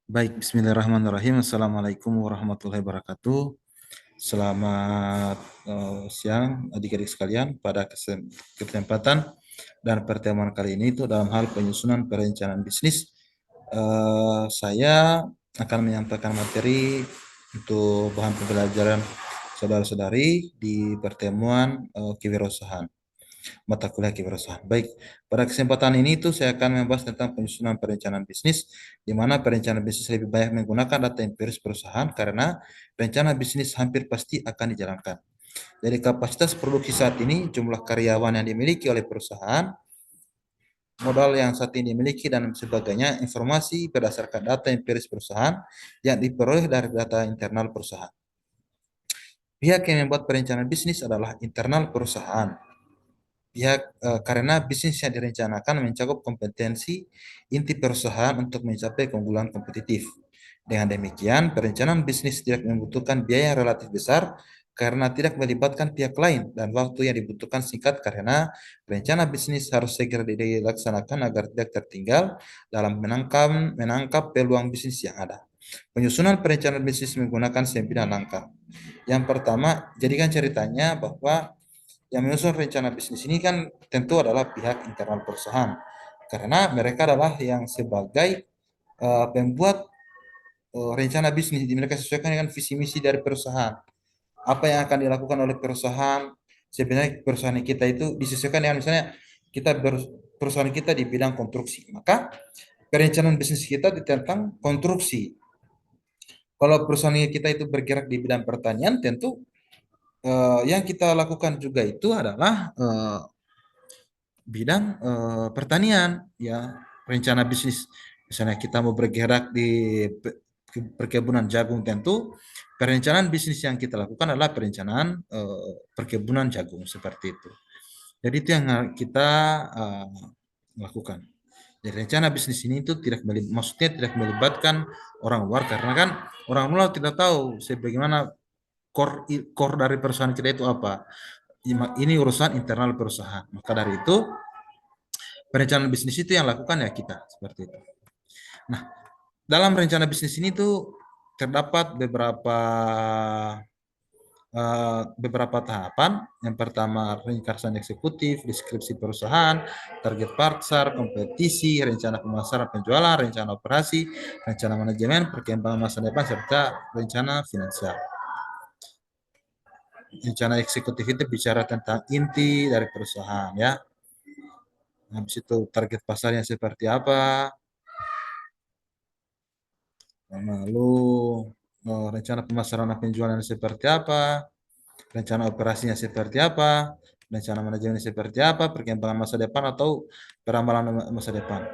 Baik, bismillahirrahmanirrahim. Assalamualaikum warahmatullahi wabarakatuh. Selamat siang adik-adik sekalian. Pada kesempatan dan pertemuan kali ini itu dalam hal penyusunan perencanaan bisnis, saya akan menyampaikan materi untuk bahan pembelajaran saudara-saudari di pertemuan kewirausahaan, mata kuliah kewirausahaan. Baik, pada kesempatan ini itu saya akan membahas tentang penyusunan perencanaan bisnis, di mana perencanaan bisnis lebih banyak menggunakan data empiris perusahaan karena rencana bisnis hampir pasti akan dijalankan. Dari kapasitas produksi saat ini, jumlah karyawan yang dimiliki oleh perusahaan, modal yang saat ini dimiliki dan sebagainya, informasi berdasarkan data empiris perusahaan yang diperoleh dari data internal perusahaan. Pihak yang membuat perencanaan bisnis adalah internal perusahaan. Karena bisnis yang direncanakan mencakup kompetensi inti perusahaan untuk mencapai keunggulan kompetitif. Dengan demikian, perencanaan bisnis tidak membutuhkan biaya yang relatif besar karena tidak melibatkan pihak lain dan waktu yang dibutuhkan singkat karena rencana bisnis harus segera dilaksanakan agar tidak tertinggal dalam menangkap peluang bisnis yang ada. Penyusunan perencanaan bisnis menggunakan 9 langkah. Yang pertama, jadikan ceritanya bahwa yang menyusun rencana bisnis ini kan tentu adalah pihak internal perusahaan, karena mereka adalah yang sebagai pembuat rencana bisnis. Mereka sesuaikan dengan visi misi dari perusahaan. Apa yang akan dilakukan oleh perusahaan, sebenarnya perusahaan kita itu disesuaikan dengan misalnya perusahaan kita di bidang konstruksi, maka perencanaan bisnis kita tentang konstruksi. Kalau perusahaan kita itu bergerak di bidang pertanian, tentu yang kita lakukan juga itu adalah bidang pertanian, ya, rencana bisnis. Misalnya kita mau bergerak di perkebunan jagung, tentu perencanaan bisnis yang kita lakukan adalah perencanaan perkebunan jagung seperti itu. Jadi itu yang kita lakukan. Jadi rencana bisnis ini itu maksudnya tidak melibatkan orang luar, karena kan orang luar tidak tahu sebagaimana core dari perusahaan kita itu apa. Ini urusan internal perusahaan. Maka dari itu perencanaan bisnis itu yang lakukan ya kita, seperti itu. Nah, dalam rencana bisnis ini tuh terdapat beberapa tahapan. Yang pertama, ringkasan eksekutif, deskripsi perusahaan, target pasar, kompetisi, rencana pemasaran penjualan, rencana operasi, rencana manajemen, perkembangan masa depan, serta rencana finansial. Rencana eksekutif itu bicara tentang inti dari perusahaan, ya. Habis itu target pasarnya seperti apa, lalu rencana pemasaran dan penjualan seperti apa, rencana operasinya seperti apa, rencana manajemennya seperti apa, perkembangan masa depan atau perambalan masa depan.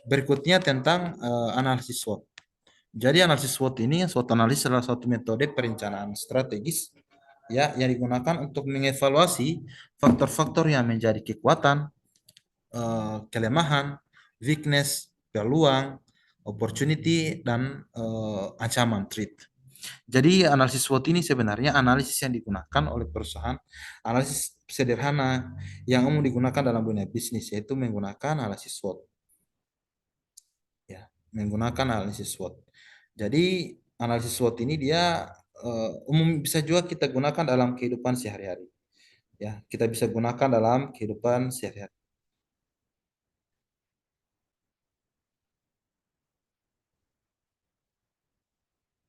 Berikutnya tentang analisis SWOT. Jadi analisis SWOT ini, SWOT analis adalah suatu metode perencanaan strategis, ya, yang digunakan untuk mengevaluasi faktor-faktor yang menjadi kekuatan, kelemahan, weakness, peluang, opportunity, dan ancaman, threat. Jadi analisis SWOT ini sebenarnya analisis yang digunakan oleh perusahaan, analisis sederhana yang umum digunakan dalam dunia bisnis, yaitu menggunakan analisis SWOT. Ya, menggunakan analisis SWOT. Jadi analisis SWOT ini dia umum bisa juga kita gunakan dalam kehidupan sehari-hari. Ya, kita bisa gunakan dalam kehidupan sehari-hari.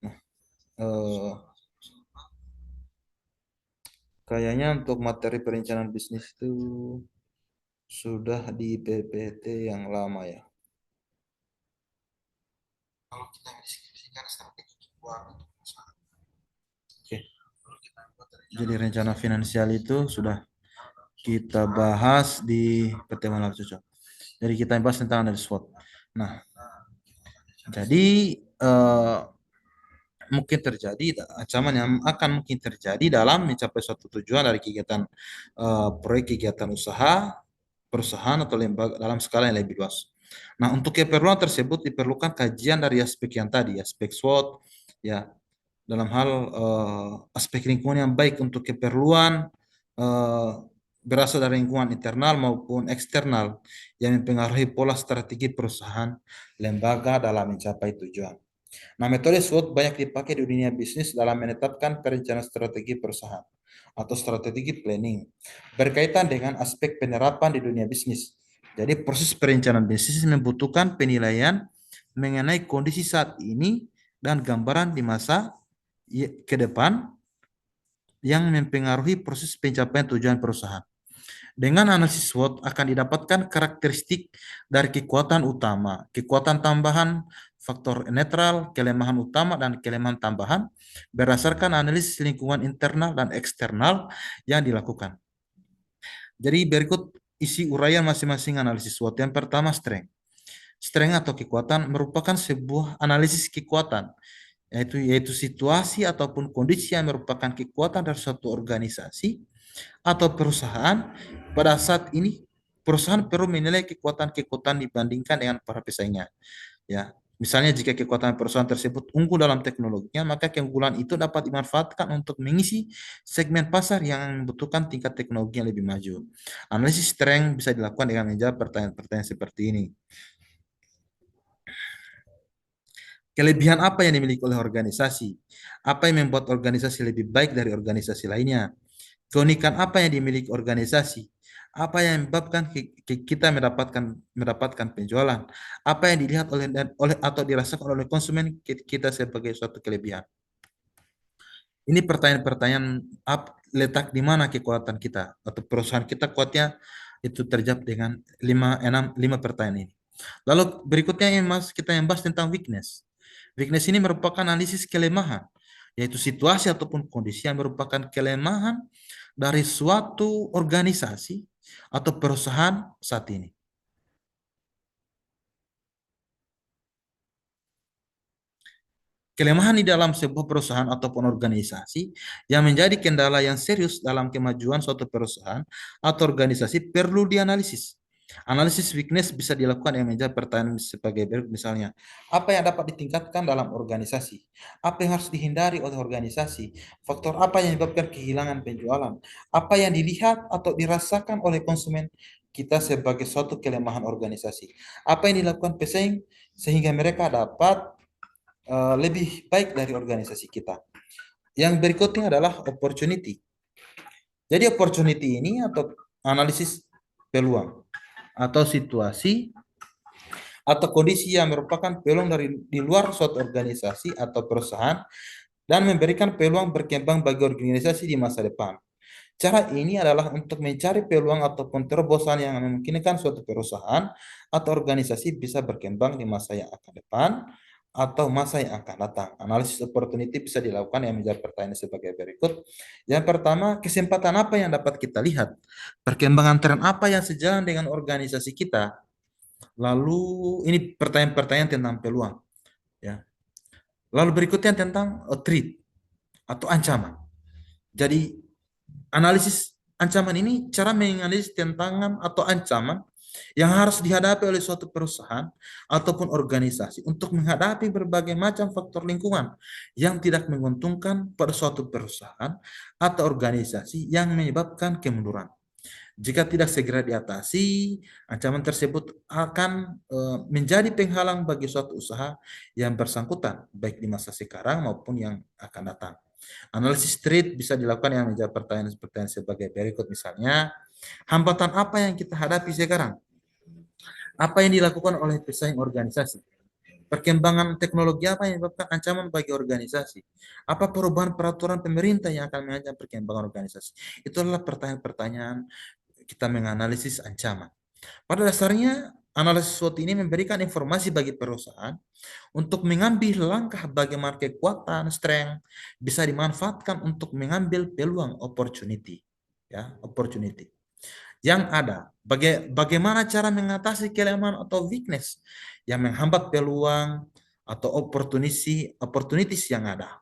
Nah, eh, kayaknya untuk materi perencanaan bisnis itu sudah di PPT yang lama ya. Kalau kita mendeskripsikan strategi keuangan untuk perusahaan. Oke. Jadi rencana finansial itu sudah kita bahas di pertemuan lalu cocok. Jadi kita bahas tentang analisis SWOT. Nah, jadi mungkin terjadi ancaman yang akan mungkin terjadi dalam mencapai suatu tujuan dari kegiatan proyek kegiatan usaha perusahaan atau lembaga dalam skala yang lebih luas. Nah, untuk keperluan tersebut diperlukan kajian dari aspek yang tadi, aspek SWOT, ya, dalam hal aspek lingkungan yang baik untuk keperluan uh, berasal dari lingkungan internal maupun eksternal yang mempengaruhi pola strategi perusahaan lembaga dalam mencapai tujuan. Nah, metode SWOT banyak dipakai di dunia bisnis dalam menetapkan perencanaan strategi perusahaan atau strategi planning berkaitan dengan aspek penerapan di dunia bisnis. Jadi, proses perencanaan bisnis membutuhkan penilaian mengenai kondisi saat ini dan gambaran di masa ke depan yang mempengaruhi proses pencapaian tujuan perusahaan. Dengan analisis SWOT akan didapatkan karakteristik dari kekuatan utama, kekuatan tambahan, faktor netral, kelemahan utama, dan kelemahan tambahan berdasarkan analisis lingkungan internal dan eksternal yang dilakukan. Jadi berikut isi uraian masing-masing analisis SWOT. Yang pertama, strength. Strength atau kekuatan merupakan sebuah analisis kekuatan, yaitu situasi ataupun kondisi yang merupakan kekuatan dari suatu organisasi atau perusahaan. Pada saat ini perusahaan perlu menilai kekuatan-kekuatan dibandingkan dengan para pesaingnya, ya. Misalnya jika kekuatan perusahaan tersebut unggul dalam teknologinya, maka keunggulan itu dapat dimanfaatkan untuk mengisi segmen pasar yang membutuhkan tingkat teknologi yang lebih maju. Analisis strength bisa dilakukan dengan menjawab pertanyaan-pertanyaan seperti ini. Kelebihan apa yang dimiliki oleh organisasi? Apa yang membuat organisasi lebih baik dari organisasi lainnya? Keunikan apa yang dimiliki organisasi? Apa yang menyebabkan kita mendapatkan penjualan? Apa yang dilihat oleh atau dirasakan oleh konsumen kita sebagai suatu kelebihan? Ini pertanyaan-pertanyaan letak di mana kekuatan kita atau perusahaan kita kuatnya itu terjawab dengan 5 pertanyaan ini. Lalu berikutnya kita yang bahas tentang weakness. Weakness ini merupakan analisis kelemahan, yaitu situasi ataupun kondisi yang merupakan kelemahan dari suatu organisasi atau perusahaan saat ini. Kelemahan di dalam sebuah perusahaan ataupun organisasi yang menjadi kendala yang serius dalam kemajuan suatu perusahaan atau organisasi perlu dianalisis. Analisis weakness bisa dilakukan yang menjawab pertanyaan sebagai berikut, misalnya, apa yang dapat ditingkatkan dalam organisasi? Apa yang harus dihindari oleh organisasi? Faktor apa yang menyebabkan kehilangan penjualan? Apa yang dilihat atau dirasakan oleh konsumen kita sebagai suatu kelemahan organisasi? Apa yang dilakukan pesaing sehingga mereka dapat lebih baik dari organisasi kita. Yang berikutnya adalah opportunity. Jadi opportunity ini atau analisis peluang atau situasi atau kondisi yang merupakan peluang dari di luar suatu organisasi atau perusahaan dan memberikan peluang berkembang bagi organisasi di masa depan. Cara ini adalah untuk mencari peluang ataupun terobosan yang memungkinkan suatu perusahaan atau organisasi bisa berkembang di masa yang akan depan atau masa yang akan datang. Analisis opportunity bisa dilakukan yang menjawab pertanyaan sebagai berikut. Yang pertama, kesempatan apa yang dapat kita lihat? Perkembangan tren apa yang sejalan dengan organisasi kita? Lalu ini pertanyaan-pertanyaan tentang peluang, ya. Lalu berikutnya tentang threat atau ancaman. Jadi analisis ancaman ini cara menganalisis tantangan atau ancaman yang harus dihadapi oleh suatu perusahaan ataupun organisasi untuk menghadapi berbagai macam faktor lingkungan yang tidak menguntungkan pada suatu perusahaan atau organisasi yang menyebabkan kemunduran. Jika tidak segera diatasi, ancaman tersebut akan menjadi penghalang bagi suatu usaha yang bersangkutan, baik di masa sekarang maupun yang akan datang. Analisis threat bisa dilakukan yang menjawab pertanyaan-pertanyaan sebagai berikut, misalnya, hambatan apa yang kita hadapi sekarang? Apa yang dilakukan oleh pesaing organisasi? Perkembangan teknologi apa yang menyebabkan ancaman bagi organisasi? Apa perubahan peraturan pemerintah yang akan mengancam perkembangan organisasi? Itu adalah pertanyaan-pertanyaan kita menganalisis ancaman. Pada dasarnya, analisis SWOT ini memberikan informasi bagi perusahaan untuk mengambil langkah bagaimana kekuatan, strength bisa dimanfaatkan untuk mengambil peluang opportunity, ya, opportunity yang ada. Bagaimana cara mengatasi kelemahan atau weakness yang menghambat peluang atau opportunities yang ada.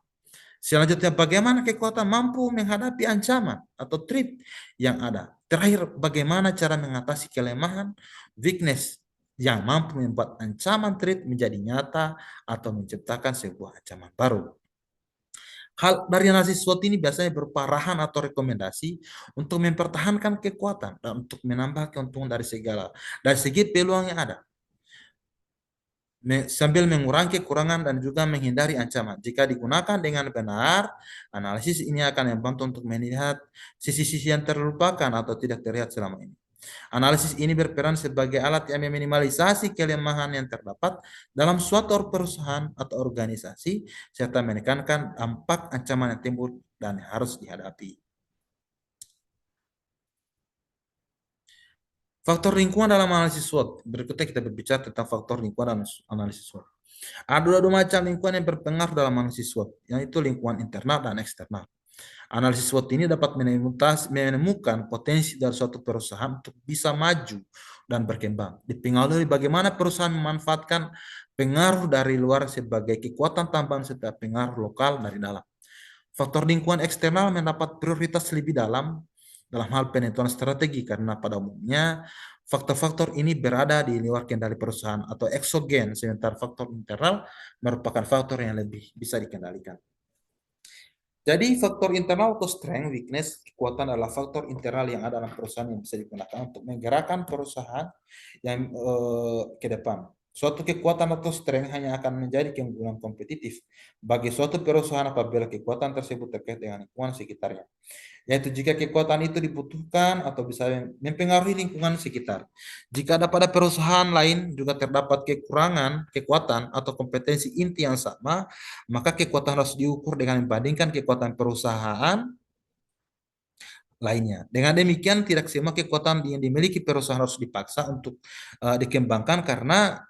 Selanjutnya, bagaimana kekuatan mampu menghadapi ancaman atau threat yang ada. Terakhir, bagaimana cara mengatasi kelemahan, weakness yang mampu membuat ancaman threat menjadi nyata atau menciptakan sebuah ancaman baru. Hal dari analisis SWOT ini biasanya berupa arahan atau rekomendasi untuk mempertahankan kekuatan dan untuk menambah keuntungan dari segi peluang yang ada, sambil mengurangi kekurangan dan juga menghindari ancaman. Jika digunakan dengan benar, analisis ini akan membantu untuk melihat sisi-sisi yang terlupakan atau tidak terlihat selama ini. Analisis ini berperan sebagai alat yang meminimalisasi kelemahan yang terdapat dalam suatu perusahaan atau organisasi, serta menekankan dampak ancaman yang timbul dan harus dihadapi. Faktor lingkungan dalam analisis SWOT. Berikutnya kita berbicara tentang faktor lingkungan dalam analisis SWOT. Ada dua macam lingkungan yang berpengaruh dalam analisis SWOT, yaitu lingkungan internal dan eksternal. Analisis SWOT ini dapat menemukan potensi dari suatu perusahaan untuk bisa maju dan berkembang. Dipengaruhi bagaimana perusahaan memanfaatkan pengaruh dari luar sebagai kekuatan tambahan serta pengaruh lokal dari dalam. Faktor lingkungan eksternal mendapat prioritas lebih dalam hal penentuan strategi karena pada umumnya faktor-faktor ini berada di luar kendali perusahaan atau eksogen, sementara faktor internal merupakan faktor yang lebih bisa dikendalikan. Jadi faktor internal atau strength, weakness, kekuatan adalah faktor internal yang ada dalam perusahaan yang bisa digunakan untuk menggerakkan perusahaan yang ke depan. Suatu kekuatan atau strength hanya akan menjadi keunggulan kompetitif bagi suatu perusahaan apabila kekuatan tersebut terkait dengan lingkungan sekitarnya, yaitu jika kekuatan itu dibutuhkan atau bisa mempengaruhi lingkungan sekitar. Jika ada pada perusahaan lain juga terdapat kekurangan, kekuatan atau kompetensi inti yang sama, maka kekuatan harus diukur dengan membandingkan kekuatan perusahaan lainnya. Dengan demikian, tidak semua kekuatan yang dimiliki perusahaan harus dipaksa untuk dikembangkan karena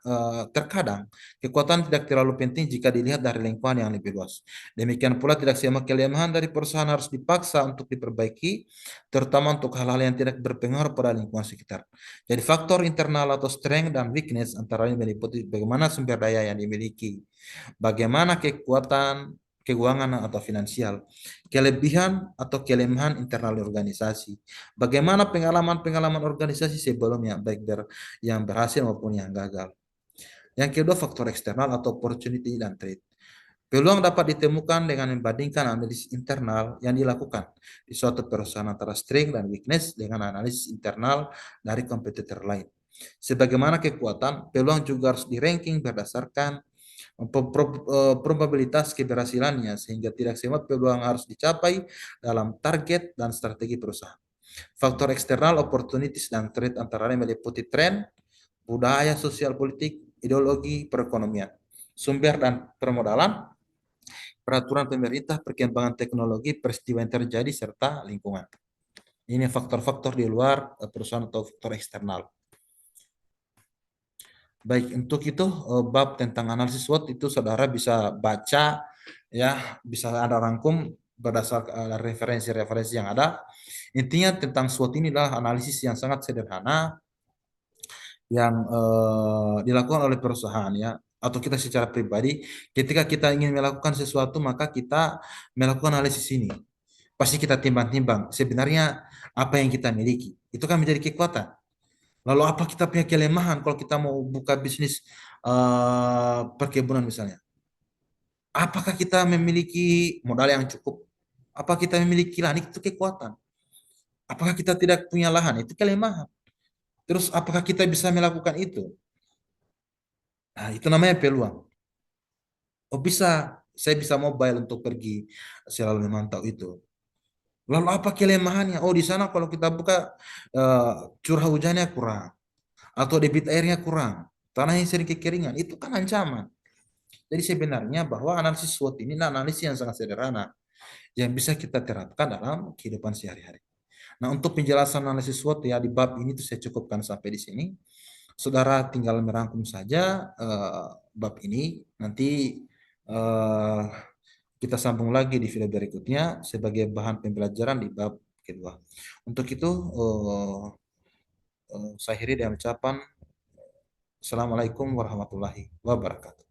terkadang kekuatan tidak terlalu penting jika dilihat dari lingkungan yang lebih luas. Demikian pula tidak semua kelemahan dari perusahaan harus dipaksa untuk diperbaiki, terutama untuk hal-hal yang tidak berpengaruh pada lingkungan sekitar. Jadi faktor internal atau strength dan weakness antara lain meliputi bagaimana sumber daya yang dimiliki, bagaimana kekuatan keuangan atau finansial, kelebihan atau kelemahan internal organisasi, bagaimana pengalaman-pengalaman organisasi sebelumnya, baik yang berhasil maupun yang gagal. Yang kedua, faktor eksternal atau opportunity dan threat. Peluang dapat ditemukan dengan membandingkan analisis internal yang dilakukan di suatu perusahaan antara strength dan weakness dengan analisis internal dari kompetitor lain. Sebagaimana kekuatan, peluang juga harus di-ranking berdasarkan probabilitas keberhasilannya sehingga tidak semua peluang harus dicapai dalam target dan strategi perusahaan. Faktor eksternal, opportunities dan threat antara lain meliputi tren, budaya sosial politik, ideologi, perekonomian, sumber dan permodalan, peraturan pemerintah, perkembangan teknologi, peristiwa yang terjadi, serta lingkungan. Ini faktor-faktor di luar perusahaan atau faktor eksternal. Baik, untuk itu bab tentang analisis SWOT itu saudara bisa baca ya, bisa ada rangkum berdasarkan referensi-referensi yang ada. Intinya tentang SWOT ini adalah analisis yang sangat sederhana yang dilakukan oleh perusahaan ya atau kita secara pribadi ketika kita ingin melakukan sesuatu maka kita melakukan analisis ini. Pasti kita timbang-timbang sebenarnya apa yang kita miliki. Itu kan menjadi kekuatan. Lalu apa kita punya kelemahan kalau kita mau buka bisnis perkebunan misalnya? Apakah kita memiliki modal yang cukup? Apa kita memiliki lahan? Itu kekuatan. Apakah kita tidak punya lahan? Itu kelemahan. Terus apakah kita bisa melakukan itu? Nah, itu namanya peluang. Oh bisa, saya bisa mobile untuk pergi selalu memantau itu. Lalu apa kelemahannya? Oh di sana kalau kita buka eh, curah hujannya kurang atau debit airnya kurang, tanahnya sering kekeringan. Itu kan ancaman. Jadi sebenarnya bahwa analisis SWOT ini adalah analisis yang sangat sederhana yang bisa kita terapkan dalam kehidupan sehari-hari. Nah, untuk penjelasan analisis SWOT ya di bab ini tuh saya cukupkan sampai di sini. Saudara tinggal merangkum saja bab ini. Nanti eh, kita sambung lagi di video berikutnya sebagai bahan pembelajaran di bab kedua. Untuk itu saya akhiri dengan ucapan Assalamualaikum warahmatullahi wabarakatuh.